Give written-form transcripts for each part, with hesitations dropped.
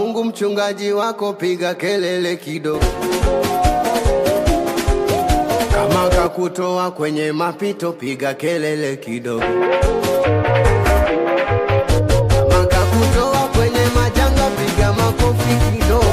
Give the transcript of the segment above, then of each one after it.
Mungu mchungaji wako, piga kelele kidogo. Kama kakutoa kwenye mapito, piga kelele kidogo. Kama kakutoa kwenye majanga, piga makofi kidogo.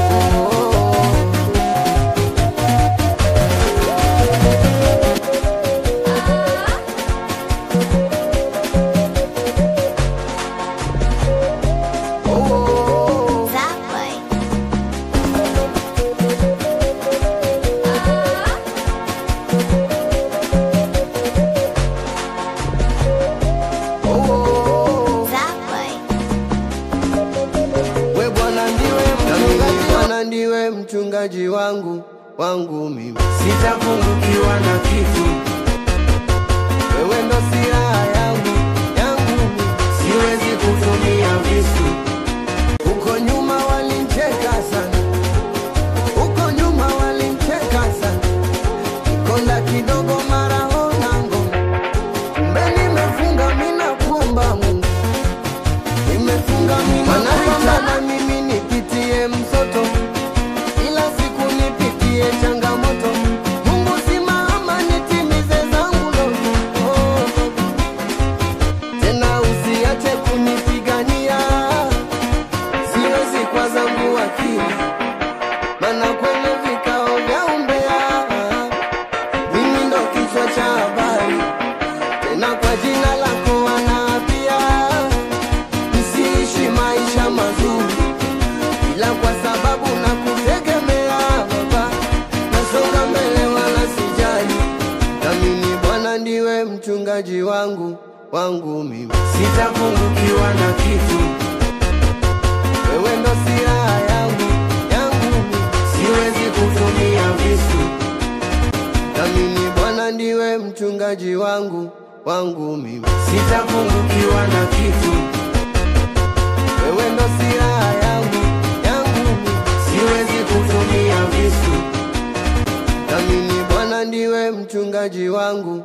Ndiwe mchungaji wangu mimi, sitapungukiwa na kitu. Wewe ndo silaha yangu siwezi kutumia visu. Uko nyuma walincheka sana, uko nyuma walincheka sana. Konda kidogo mara ona ngoma, kumbe nimefunga mina kuomba Mungu, nimefunga mina na mimi nipitie msoto, changamoto. Mungu simama nitimize zangu ndoto. Tena usiache kunipigania, siwezi kwa zangu akili, maana kwenye vikao vya umbea mimi ndo kichwa cha habari. Tena kwa jina lako wanaapia nisiishi maisha mazuri, ila kwa sababu nakutegemea ndiwe mchungaji wangu mimi, sitapungukiwa na kitu. Wewe ndo silaha yangu siwezi kutumia visu. Amini Bwana ndiwe mchungaji wangu mimi, sitapungukiwa na kitu. Wewe ndo silaha yangu siwezi kutumia visu. Amini Bwana ndiwe mchungaji wangu